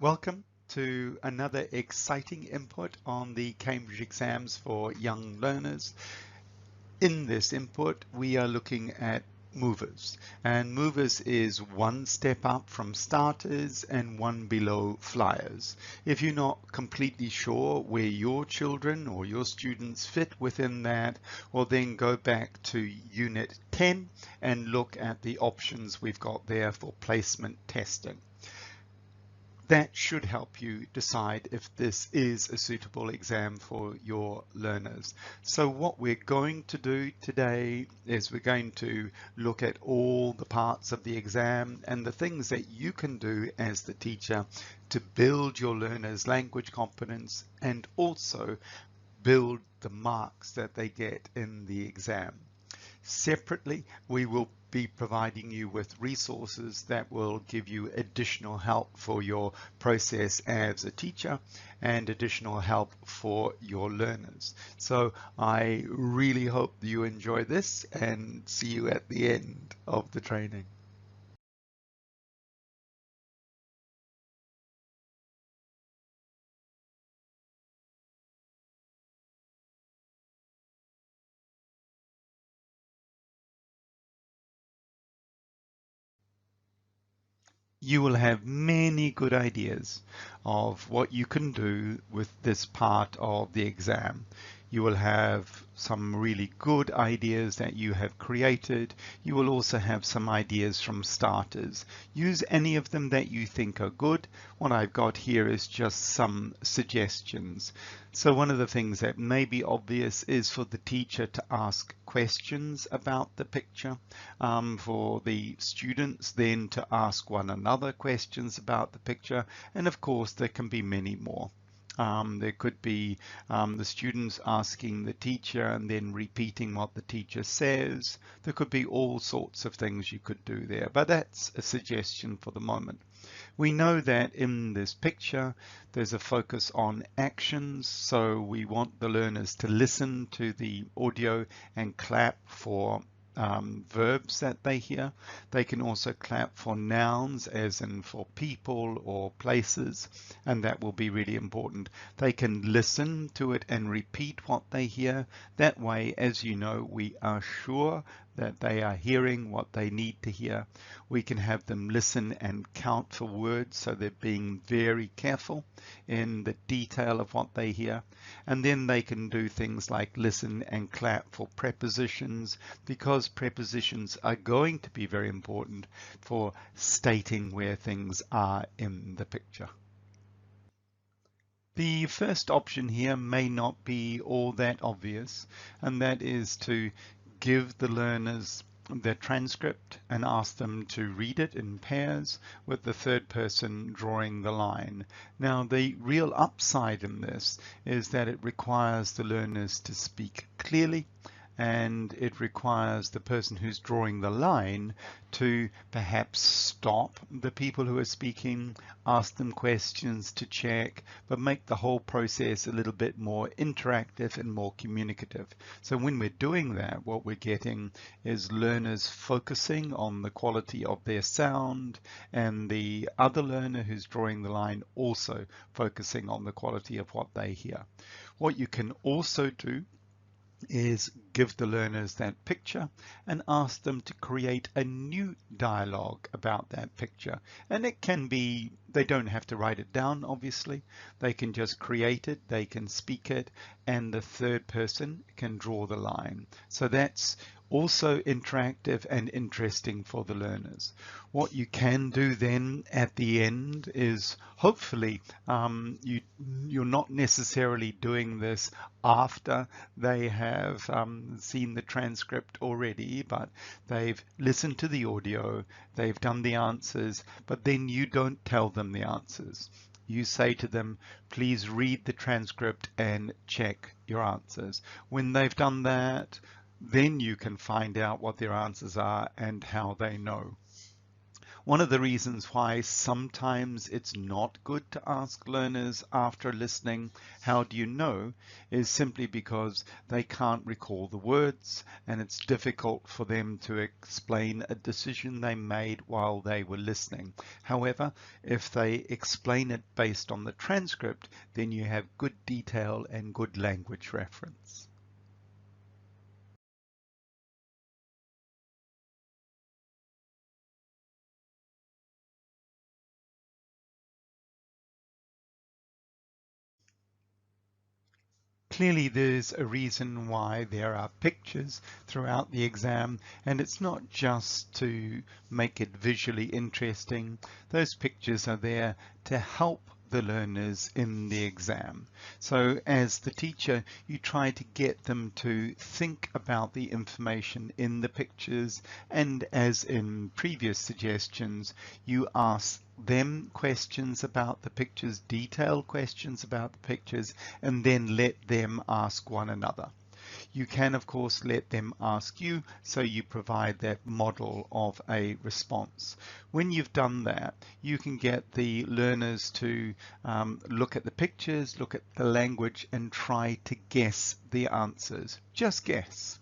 Welcome to another exciting input on the Cambridge exams for young learners. In this input, we are looking at movers, and movers is one step up from starters and one below flyers. If you're not completely sure where your children or your students fit within that, well then go back to Unit 10 and look at the options we've got there for placement testing. That should help you decide if this is a suitable exam for your learners. So what we're going to do today is we're going to look at all the parts of the exam and the things that you can do as the teacher to build your learners' language competence and also build the marks that they get in the exam. Separately, we will be providing you with resources that will give you additional help for your process as a teacher and additional help for your learners. So I really hope you enjoy this and see you at the end of the training. You will have many good ideas of what you can do with this part of the exam. You will have some really good ideas that you have created. You will also have some ideas from starters. Use any of them that you think are good. What I've got here is just some suggestions. So one of the things that may be obvious is for the teacher to ask questions about the picture, for the students then to ask one another questions about the picture, and of course there can be many more. There could be the students asking the teacher and then repeating what the teacher says. There could be all sorts of things you could do there, but that's a suggestion for the moment. We know that in this picture there's a focus on actions, so we want the learners to listen to the audio and clap for verbs that they hear. They can also clap for nouns, as in for people or places, and that will be really important. They can listen to it and repeat what they hear. That way, as you know, we are sure that they are hearing what they need to hear. We can have them listen and count for words, so they're being very careful in the detail of what they hear. And then they can do things like listen and clap for prepositions, because prepositions are going to be very important for stating where things are in the picture. The first option here may not be all that obvious, and that is to give the learners the transcript and ask them to read it in pairs with the third person drawing the line. Now, the real upside in this is that it requires the learners to speak clearly, and it requires the person who's drawing the line to perhaps stop the people who are speaking, ask them questions to check, but make the whole process a little bit more interactive and more communicative. So when we're doing that, what we're getting is learners focusing on the quality of their sound, and the other learner who's drawing the line also focusing on the quality of what they hear. What you can also do is give the learners that picture and ask them to create a new dialogue about that picture. And it can be, they don't have to write it down, obviously. They can just create it, they can speak it, and the third person can draw the line. So that's also interactive and interesting for the learners. What you can do then at the end is hopefully you're not necessarily doing this after they have seen the transcript already, but they've listened to the audio, they've done the answers, but then you don't tell them the answers. You say to them, please read the transcript and check your answers. When they've done that, then you can find out what their answers are and how they know. One of the reasons why sometimes it's not good to ask learners after listening, how do you know, is simply because they can't recall the words and it's difficult for them to explain a decision they made while they were listening. However, if they explain it based on the transcript, then you have good detail and good language reference. Clearly, there's a reason why there are pictures throughout the exam, and it's not just to make it visually interesting. Those pictures are there to help the learners in the exam. So as the teacher, you try to get them to think about the information in the pictures, and as in previous suggestions, you ask them questions about the pictures, detailed questions about the pictures, and then let them ask one another. You can, of course, let them ask you, so you provide that model of a response. When you've done that, you can get the learners to look at the pictures, look at the language, and try to guess the answers. Just guess.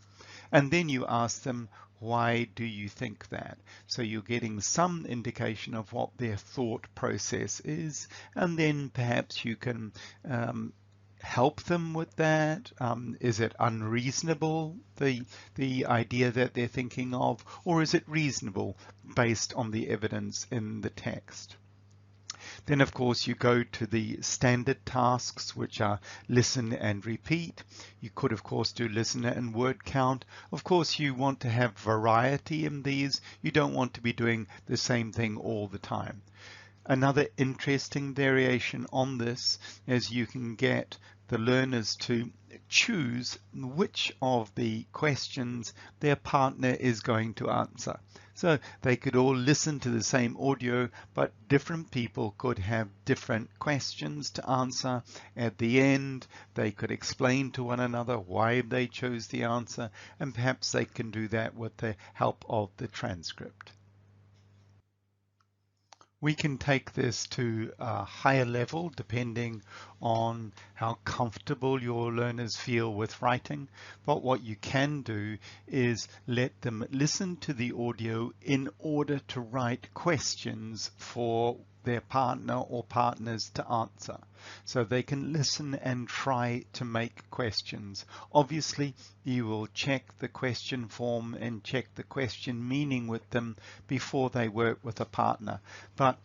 And then you ask them, why do you think that? So you're getting some indication of what their thought process is, and then perhaps you can help them with that. Is it unreasonable, the idea that they're thinking of, or is it reasonable based on the evidence in the text? Then, of course, you go to the standard tasks, which are listen and repeat. You could, of course, do listen and word count. Of course, you want to have variety in these. You don't want to be doing the same thing all the time. Another interesting variation on this is you can get the learners to choose which of the questions their partner is going to answer. So they could all listen to the same audio, but different people could have different questions to answer. At the end, they could explain to one another why they chose the answer, and perhaps they can do that with the help of the transcript. We can take this to a higher level depending on how comfortable your learners feel with writing. But what you can do is let them listen to the audio in order to write questions for their partner or partners to answer. So they can listen and try to make questions. Obviously, you will check the question form and check the question meaning with them before they work with a partner. But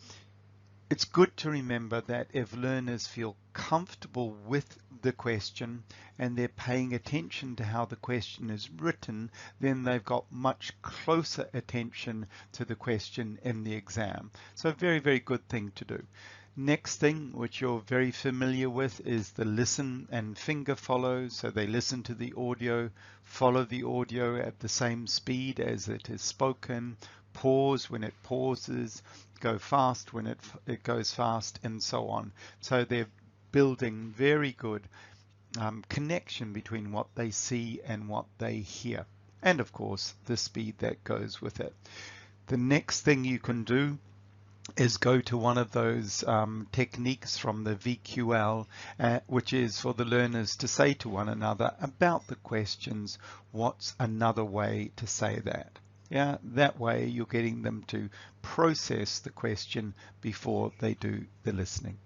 it's good to remember that if learners feel comfortable with the question and they're paying attention to how the question is written, then they've got much closer attention to the question in the exam. So a very, very good thing to do. Next thing, which you're very familiar with, is the listen and finger follow. So they listen to the audio, follow the audio at the same speed as it is spoken, pause when it pauses, go fast when it goes fast, and so on. So they're building very good connection between what they see and what they hear. And of course, the speed that goes with it. The next thing you can do is go to one of those techniques from the VQL, which is for the learners to say to one another about the questions, what's another way to say that? Yeah, that way you're getting them to process the question before they do the listening.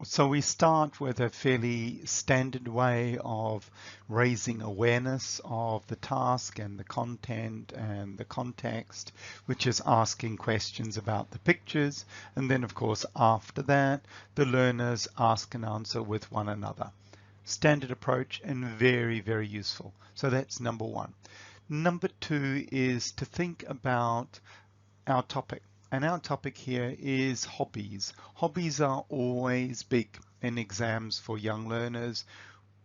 So we start with a fairly standard way of raising awareness of the task and the content and the context, which is asking questions about the pictures. And then, of course, after that, the learners ask and answer with one another. Standard approach and very, very useful. So that's number one. Number two is to think about our topic. And our topic here is hobbies. Hobbies are always big in exams for young learners.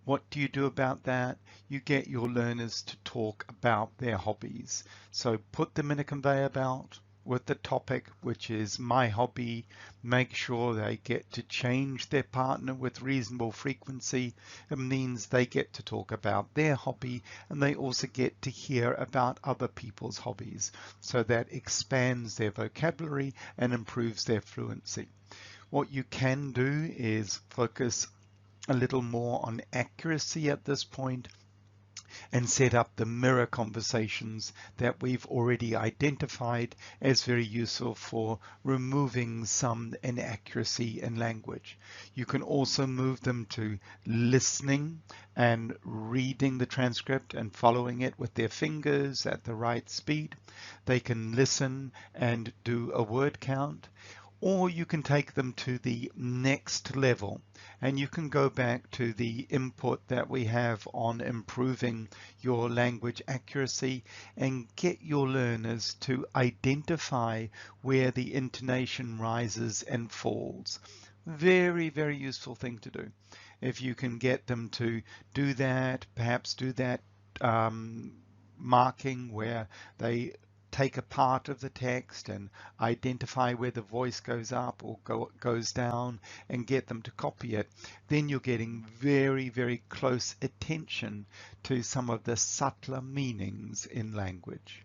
What do you do about that? You get your learners to talk about their hobbies. So put them in a conveyor belt, with the topic, which is my hobby. Make sure they get to change their partner with reasonable frequency. It means they get to talk about their hobby, and they also get to hear about other people's hobbies. So that expands their vocabulary and improves their fluency. What you can do is focus a little more on accuracy at this point and set up the mirror conversations that we've already identified as very useful for removing some inaccuracy in language. You can also move them to listening and reading the transcript and following it with their fingers at the right speed. They can listen and do a word count. Or you can take them to the next level, and you can go back to the input that we have on improving your language accuracy and get your learners to identify where the intonation rises and falls. Very, very useful thing to do. If you can get them to do that, perhaps do that marking where they take a part of the text and identify where the voice goes up or goes down and get them to copy it, then you're getting very, very close attention to some of the subtler meanings in language.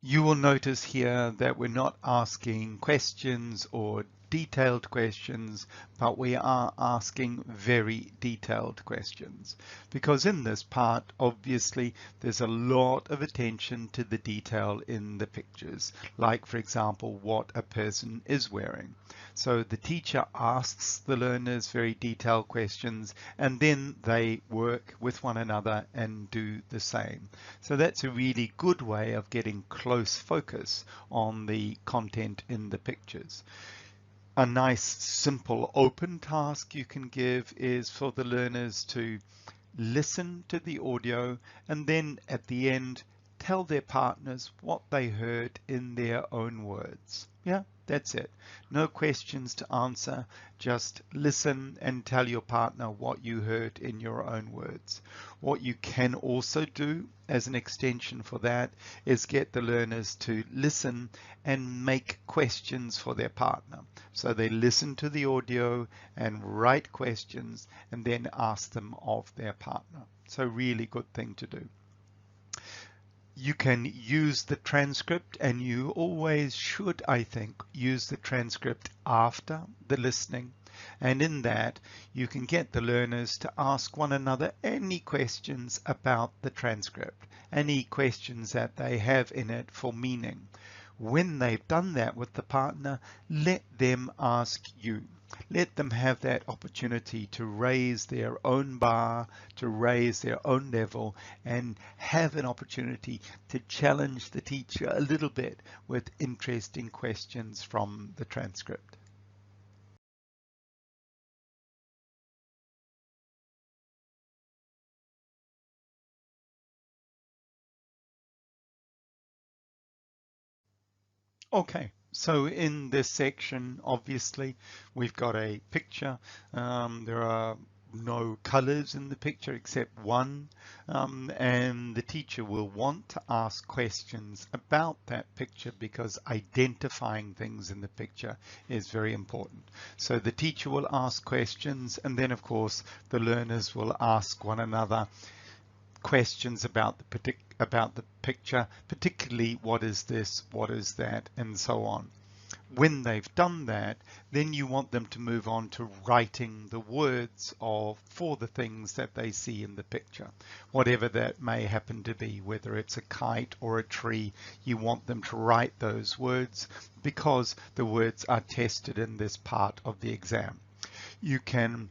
You will notice here that we're not asking questions or detailed questions, but we are asking very detailed questions. Because in this part, obviously, there's a lot of attention to the detail in the pictures, like, for example, what a person is wearing. So the teacher asks the learners very detailed questions, and then they work with one another and do the same. So that's a really good way of getting close focus on the content in the pictures. A nice, simple, open task you can give is for the learners to listen to the audio and then at the end tell their partners what they heard in their own words. Yeah, that's it. No questions to answer. Just listen and tell your partner what you heard in your own words. What you can also do as an extension for that is get the learners to listen and make questions for their partner. So they listen to the audio and write questions and then ask them of their partner. So really good thing to do. You can use the transcript, and you always should, I think, use the transcript after the listening. And in that, you can get the learners to ask one another any questions about the transcript, any questions that they have in it for meaning. When they've done that with the partner, let them ask you. Let them have that opportunity to raise their own bar, to raise their own level, and have an opportunity to challenge the teacher a little bit with interesting questions from the transcript. Okay, so in this section, obviously, we've got a picture. There are no colors in the picture except one, and the teacher will want to ask questions about that picture because identifying things in the picture is very important. So the teacher will ask questions, and then of course the learners will ask one another questions about the picture, particularly what is this, what is that, and so on. When they've done that, then you want them to move on to writing the words for the things that they see in the picture. Whatever that may happen to be, whether it's a kite or a tree, you want them to write those words because the words are tested in this part of the exam. You can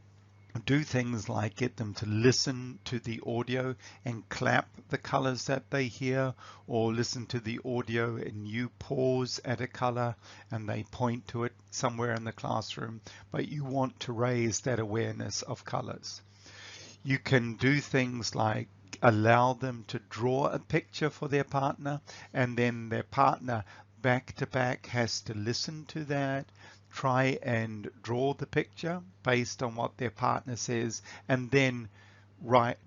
do things like get them to listen to the audio and clap the colors that they hear, or listen to the audio and you pause at a color and they point to it somewhere in the classroom, but you want to raise that awareness of colors. You can do things like allow them to draw a picture for their partner, and then their partner back to back has to listen to that, try and draw the picture based on what their partner says, and then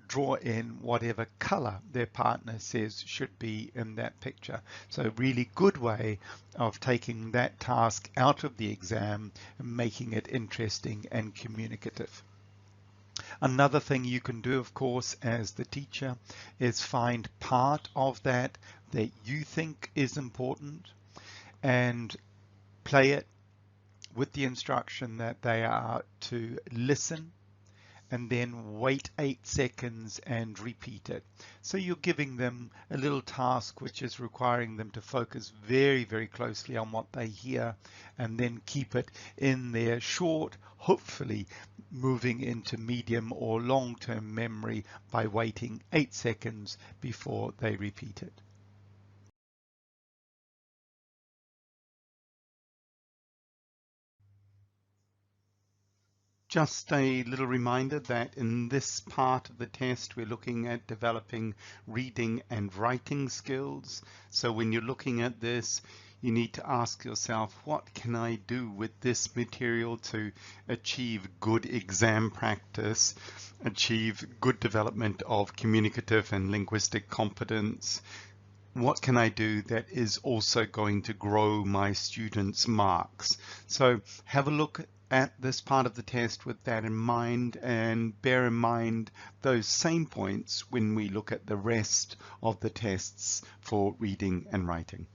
draw in whatever color their partner says should be in that picture. So a really good way of taking that task out of the exam and making it interesting and communicative. Another thing you can do, of course, as the teacher is find part of that you think is important and play it with the instruction that they are to listen and then wait 8 seconds and repeat it. So you're giving them a little task which is requiring them to focus very, very closely on what they hear and then keep it in their short, hopefully moving into medium or long-term memory by waiting 8 seconds before they repeat it. Just a little reminder that in this part of the test, we're looking at developing reading and writing skills. So when you're looking at this, you need to ask yourself, what can I do with this material to achieve good exam practice, achieve good development of communicative and linguistic competence? What can I do that is also going to grow my students' marks? So have a look at this part of the test with that in mind, and bear in mind those same points when we look at the rest of the tests for reading and writing.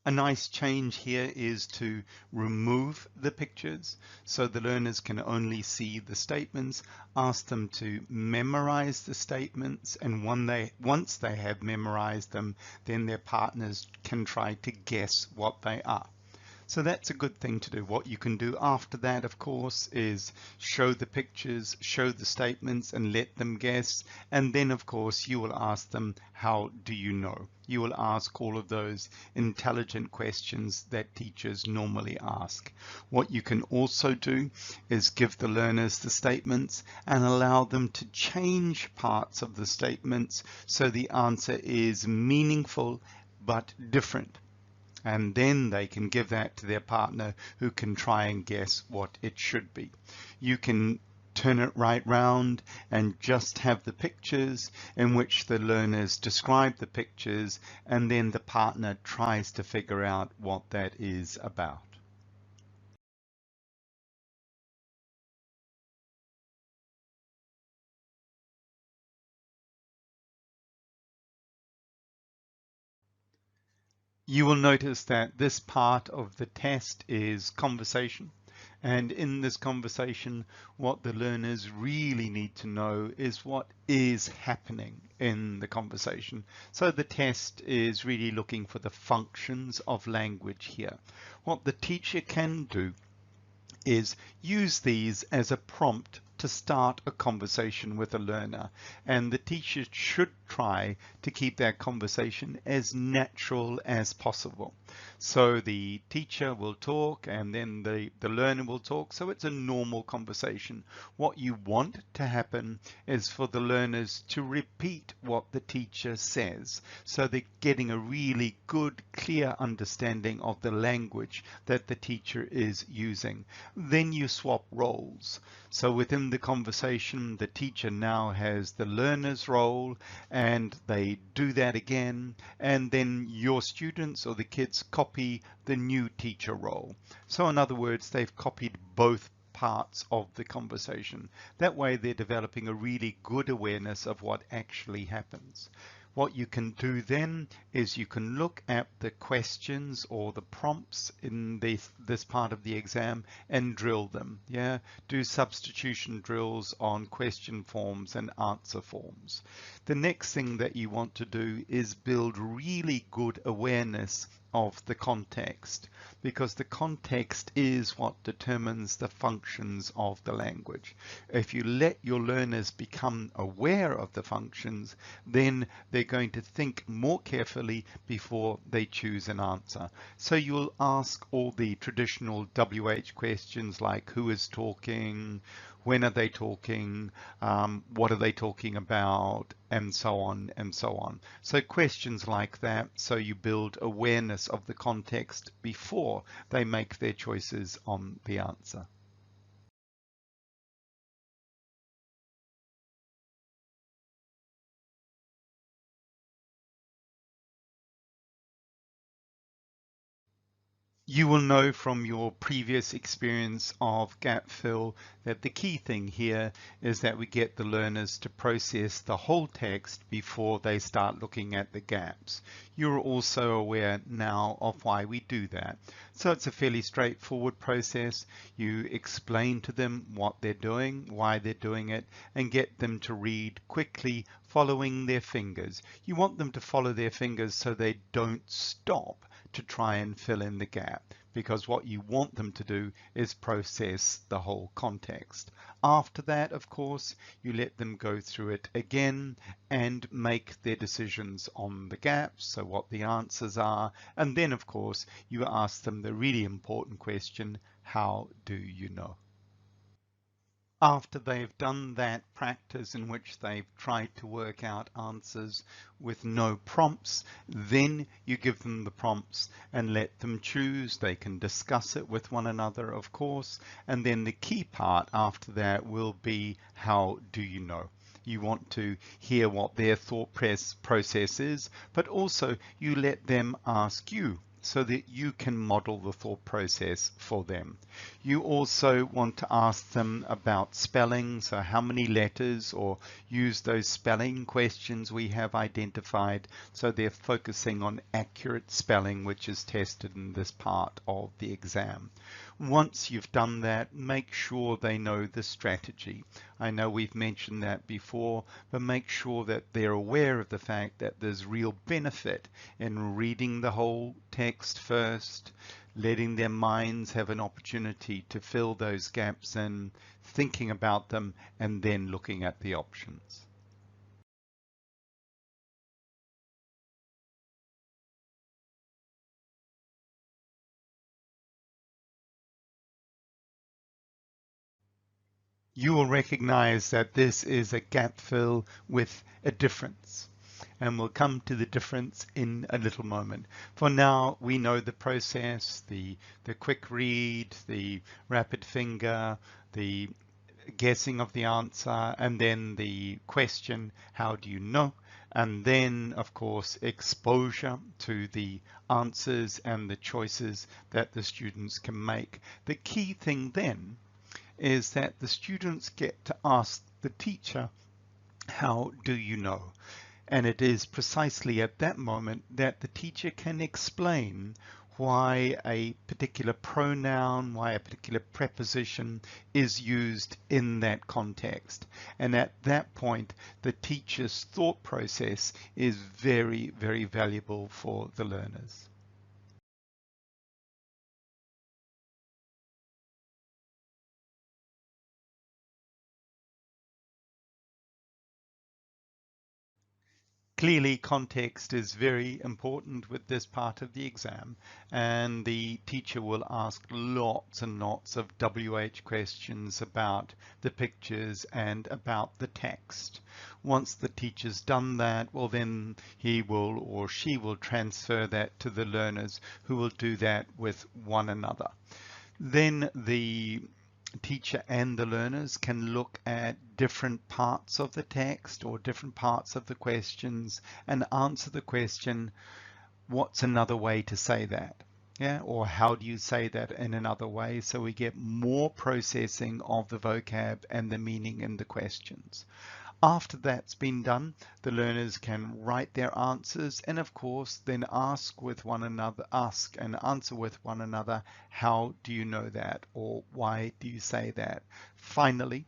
A nice change here is to remove the pictures so the learners can only see the statements. Ask them to memorize the statements, and once they have memorized them, then their partners can try to guess what they are. So that's a good thing to do. What you can do after that, of course, is show the pictures, show the statements, and let them guess. And then, of course, you will ask them, how do you know? You will ask all of those intelligent questions that teachers normally ask. What you can also do is give the learners the statements and allow them to change parts of the statements so the answer is meaningful but different. And then they can give that to their partner, who can try and guess what it should be. You can turn it right round and just have the pictures in which the learners describe the pictures, and then the partner tries to figure out what that is about. You will notice that this part of the test is conversation. And in this conversation, what the learners really need to know is what is happening in the conversation. So the test is really looking for the functions of language here. What the teacher can do is use these as a prompt to start a conversation with a learner, and the teacher should try to keep that conversation as natural as possible. So the teacher will talk and then the learner will talk, so it's a normal conversation. What you want to happen is for the learners to repeat what the teacher says, so they're getting a really good, clear understanding of the language that the teacher is using. Then you swap roles. So within the conversation, the teacher now has the learner's role, and they do that again, and then your students or the kids copy the new teacher role. So in other words, they've copied both parts of the conversation. That way they're developing a really good awareness of what actually happens. What you can do then is you can look at the questions or the prompts in this part of the exam and drill them. Yeah, do substitution drills on question forms and answer forms. The next thing that you want to do is build really good awareness of the context, because the context is what determines the functions of the language. If you let your learners become aware of the functions, then they're going to think more carefully before they choose an answer. So you'll ask all the traditional WH questions like who is talking, when are they talking, what are they talking about, and so on and so on. So questions like that, so you build awareness of the context before they make their choices on the answer. You will know from your previous experience of gap fill that the key thing here is that we get the learners to process the whole text before they start looking at the gaps. You're also aware now of why we do that. So it's a fairly straightforward process. You explain to them what they're doing, why they're doing it, and get them to read quickly, following their fingers. You want them to follow their fingers so they don't stop to try and fill in the gap, because what you want them to do is process the whole context. After that, of course, you let them go through it again and make their decisions on the gaps, so what the answers are, and then of course you ask them the really important question, how do you know? After they've done that practice in which they've tried to work out answers with no prompts, then you give them the prompts and let them choose. They can discuss it with one another, of course, and then the key part after that will be, how do you know? You want to hear what their thought process is, but also you let them ask you so that you can model the thought process for them. You also want to ask them about spelling, so how many letters, or use those spelling questions we have identified, so they're focusing on accurate spelling, which is tested in this part of the exam. Once you've done that, make sure they know the strategy. I know we've mentioned that before, but make sure that they're aware of the fact that there's real benefit in reading the whole text first, letting their minds have an opportunity to fill those gaps in, thinking about them, and then looking at the options. You will recognize that this is a gap fill with a difference. And we'll come to the difference in a little moment. For now, we know the process, the quick read, the rapid finger, the guessing of the answer, and then the question, how do you know? And then, of course, exposure to the answers and the choices that the students can make. The key thing then is that the students get to ask the teacher, how do you know? And it is precisely at that moment that the teacher can explain why a particular pronoun, why a particular preposition is used in that context. And at that point, the teacher's thought process is very, very valuable for the learners. Clearly, context is very important with this part of the exam, and the teacher will ask lots and lots of WH questions about the pictures and about the text. Once the teacher's done that, well, then he will or she will transfer that to the learners, who will do that with one another. Then the teacher and the learners can look at different parts of the text or different parts of the questions and answer the question, what's another way to say that? Yeah, or how do you say that in another way? So we get more processing of the vocab and the meaning in the questions. After that's been done, the learners can write their answers and of course then ask and answer with one another, how do you know that? Or why do you say that? Finally,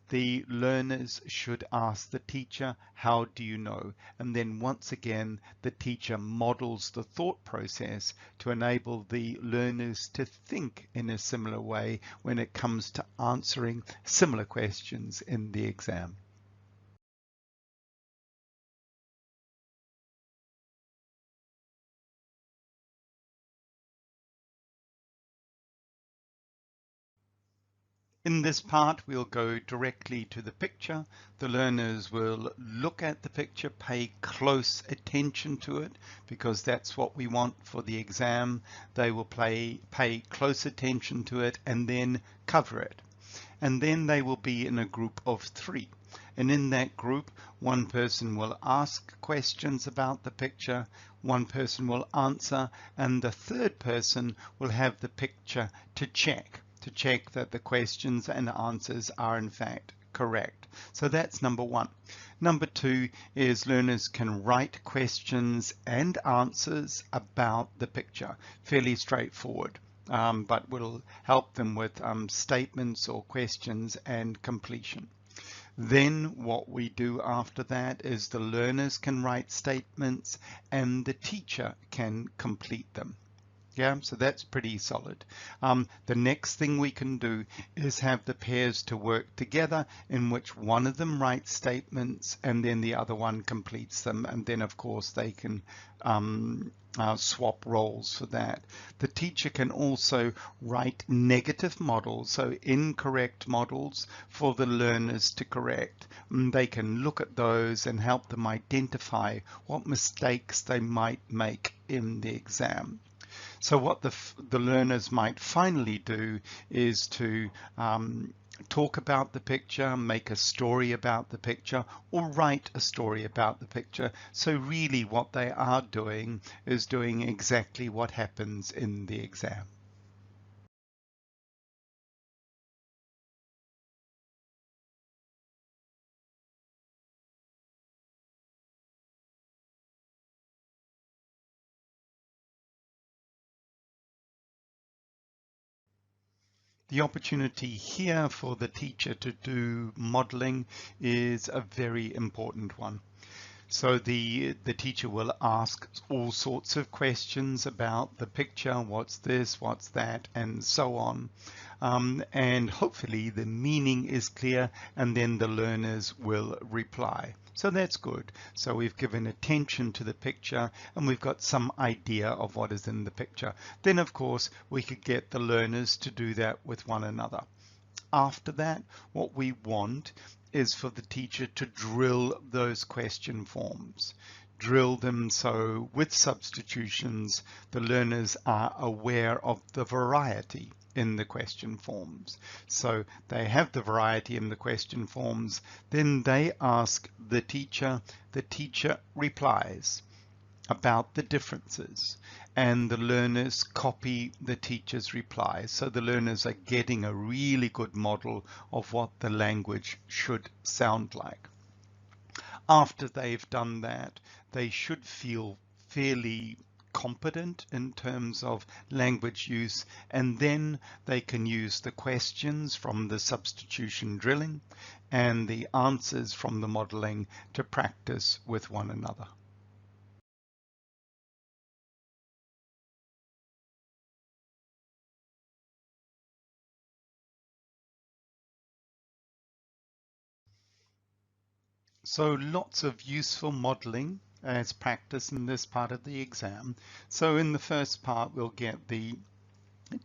the learners should ask the teacher, how do you know? And then once again, the teacher models the thought process to enable the learners to think in a similar way when it comes to answering similar questions in the exam. In this part, we'll go directly to the picture. The learners will look at the picture, pay close attention to it, because that's what we want for the exam. They will pay close attention to it and then cover it. And then they will be in a group of 3. And in that group, one person will ask questions about the picture, one person will answer, and the third person will have the picture to check that the questions and answers are in fact correct. So that's number 1. Number 2 is learners can write questions and answers about the picture. Fairly straightforward. But will help them with statements or questions and completion. Then what we do after that is the learners can write statements and the teacher can complete them. Yeah, so that's pretty solid. The next thing we can do is have the pairs to work together, in which one of them writes statements and then the other one completes them. And then of course they can swap roles for that. The teacher can also write negative models, so incorrect models for the learners to correct. They can look at those and help them identify what mistakes they might make in the exam. So what the learners might finally do is to talk about the picture, make a story about the picture, or write a story about the picture. So really what they are doing is doing exactly what happens in the exam. The opportunity here for the teacher to do modeling is a very important one. So the teacher will ask all sorts of questions about the picture, what's this, what's that, and so on. And hopefully the meaning is clear, and then the learners will reply. So that's good. So we've given attention to the picture and we've got some idea of what is in the picture. Then of course we could get the learners to do that with one another. After that, what we want is for the teacher to drill those question forms. Drill them so with substitutions, the learners are aware of the variety in the question forms. So they have the variety in the question forms, then they ask the teacher replies about the differences, and the learners copy the teacher's reply. So the learners are getting a really good model of what the language should sound like. After they've done that, they should feel fairly competent in terms of language use, and then they can use the questions from the substitution drilling and the answers from the modeling to practice with one another. So lots of useful modeling as practice in this part of the exam. So in the first part, we'll get the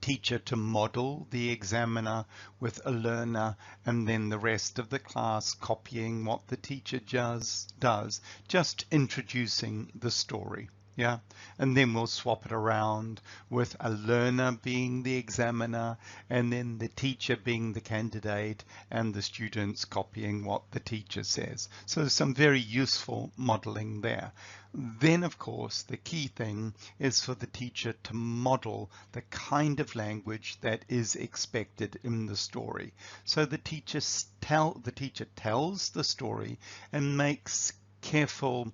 teacher to model the examiner with a learner, and then the rest of the class copying what the teacher does, just introducing the story. Yeah, and then we'll swap it around with a learner being the examiner and then the teacher being the candidate and the students copying what the teacher says. So there's some very useful modeling there. Then, of course, the key thing is for the teacher to model the kind of language that is expected in the story. So the teacher tells the story and makes careful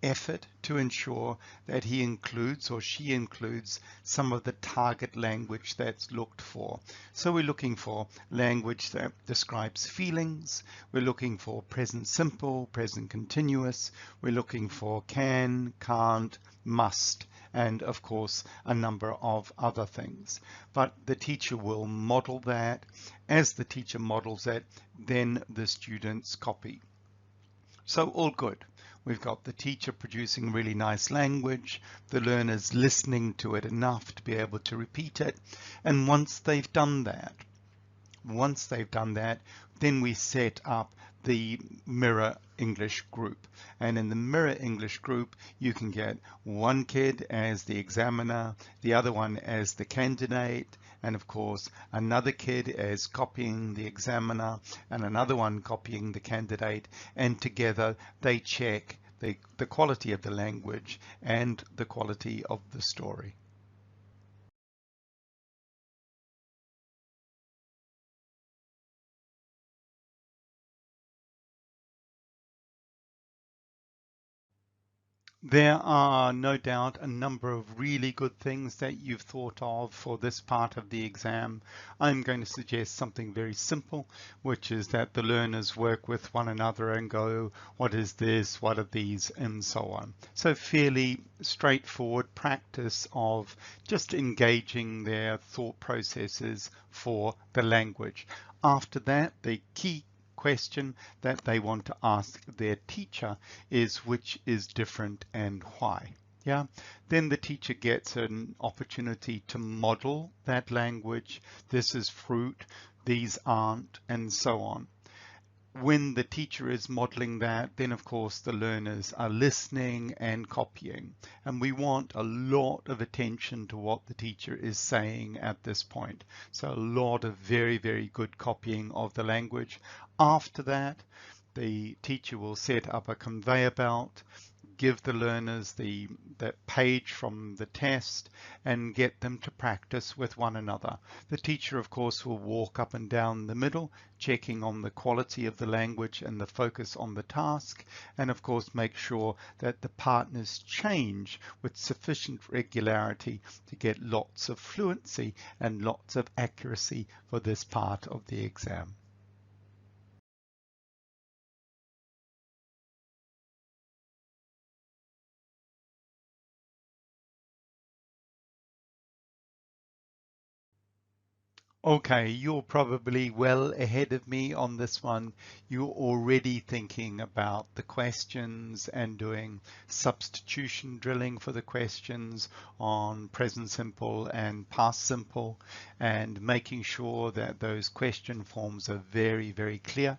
effort to ensure that he includes or she includes some of the target language that's looked for. So we're looking for language that describes feelings, we're looking for present simple, present continuous, we're looking for can, can't, must, and of course a number of other things. But the teacher will model that. As the teacher models it, then the students copy. So all good. We've got the teacher producing really nice language, the learners listening to it enough to be able to repeat it. And once they've done that, Once they've done that, then we set up the mirror English group. And in the mirror English group, you can get one kid as the examiner, the other one as the candidate, and of course another kid as copying the examiner and another one copying the candidate, and together they check the quality of the language and the quality of the story. There are no doubt a number of really good things that you've thought of for this part of the exam. I'm going to suggest something very simple, which is that the learners work with one another and go, what is this, what are these, and so on. So fairly straightforward practice of just engaging their thought processes for the language. After that, the key question that they want to ask their teacher is which is different and why. Yeah, then the teacher gets an opportunity to model that language. This is fruit, these aren't, and so on. When the teacher is modeling that, then of course the learners are listening and copying. And we want a lot of attention to what the teacher is saying at this point. So a lot of very, very good copying of the language. After that, the teacher will set up a conveyor belt, give the learners that page from the test and get them to practice with one another. The teacher, of course, will walk up and down the middle, checking on the quality of the language and the focus on the task, and of course make sure that the partners change with sufficient regularity to get lots of fluency and lots of accuracy for this part of the exam. Okay, you're probably well ahead of me on this one. You're already thinking about the questions and doing substitution drilling for the questions on present simple and past simple, and making sure that those question forms are very, very clear.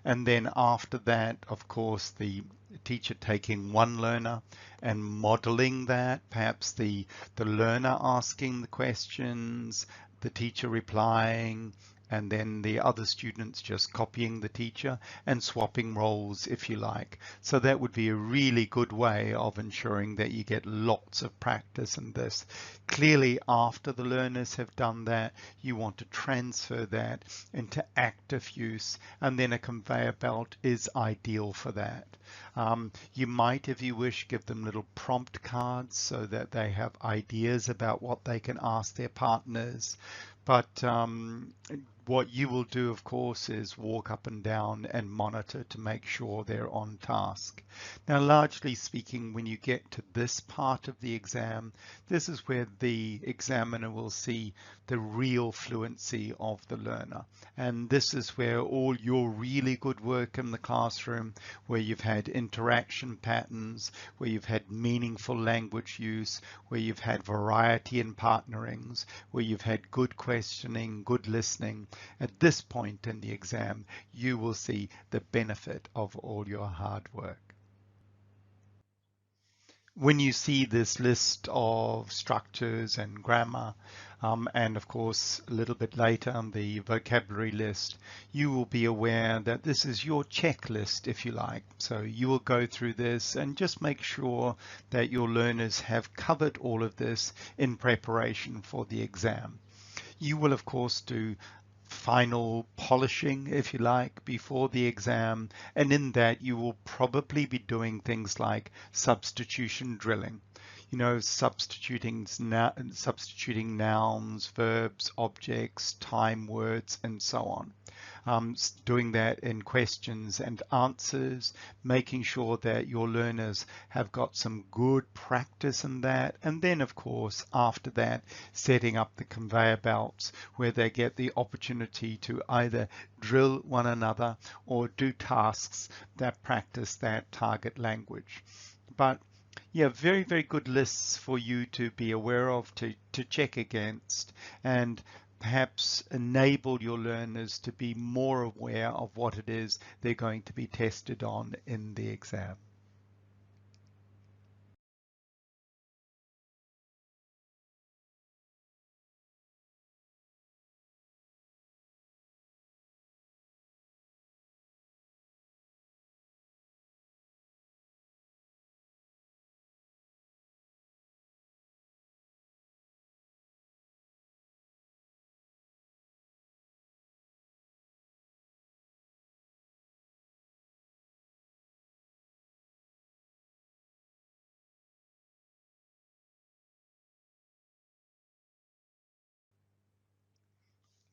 And then after that, of course, the teacher taking one learner and modeling that, perhaps the learner asking the questions, the teacher replying, and then the other students just copying the teacher and swapping roles, if you like. So that would be a really good way of ensuring that you get lots of practice in this. Clearly, after the learners have done that, you want to transfer that into active use, and then a conveyor belt is ideal for that. You might, if you wish, give them little prompt cards so that they have ideas about what they can ask their partners. But what you will do, of course, is walk up and down and monitor to make sure they're on task. Now, largely speaking, when you get to this part of the exam, this is where the examiner will see the real fluency of the learner. And this is where all your really good work in the classroom, where you've had interaction patterns, where you've had meaningful language use, where you've had variety in partnerings, where you've had good questioning, good listening. At this point in the exam, you will see the benefit of all your hard work. When you see this list of structures and grammar, and of course a little bit later on the vocabulary list, you will be aware that this is your checklist, if you like. So you will go through this and just make sure that your learners have covered all of this in preparation for the exam. You will of course do final polishing, if you like, before the exam, and in that you will probably be doing things like substitution drilling. You know, substituting nouns, verbs, objects, time words, and so on. Doing that in questions and answers, making sure that your learners have got some good practice in that. And then, of course, after that, setting up the conveyor belts where they get the opportunity to either drill one another or do tasks that practice that target language. But yeah, very, very good lists for you to be aware of, to check against. And perhaps enable your learners to be more aware of what it is they're going to be tested on in the exam.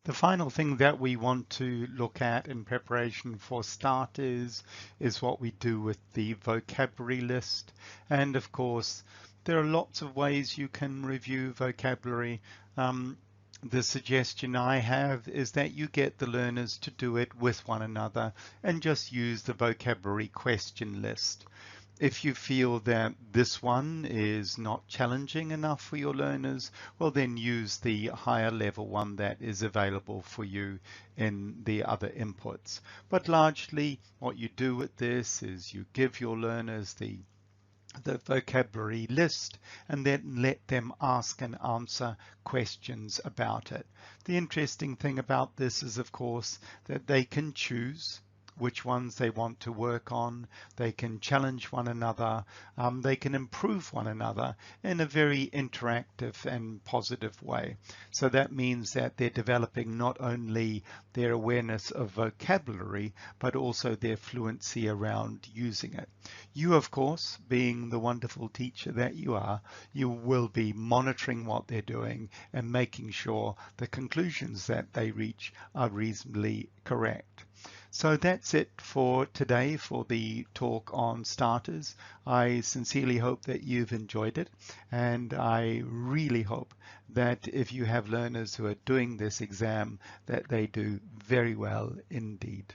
The final thing that we want to look at in preparation for starters is what we do with the vocabulary list. And of course, there are lots of ways you can review vocabulary. The suggestion I have is that you get the learners to do it with one another and just use the vocabulary question list. If you feel that this one is not challenging enough for your learners, well then use the higher level one that is available for you in the other inputs. But largely what you do with this is you give your learners the vocabulary list and then let them ask and answer questions about it. The interesting thing about this is, of course, that they can choose which ones they want to work on. They can challenge one another. They can improve one another in a very interactive and positive way. So that means that they're developing not only their awareness of vocabulary, but also their fluency around using it. You, of course, being the wonderful teacher that you are, you will be monitoring what they're doing and making sure the conclusions that they reach are reasonably correct. So that's it for today for the talk on starters. I sincerely hope that you've enjoyed it, and I really hope that if you have learners who are doing this exam, that they do very well indeed.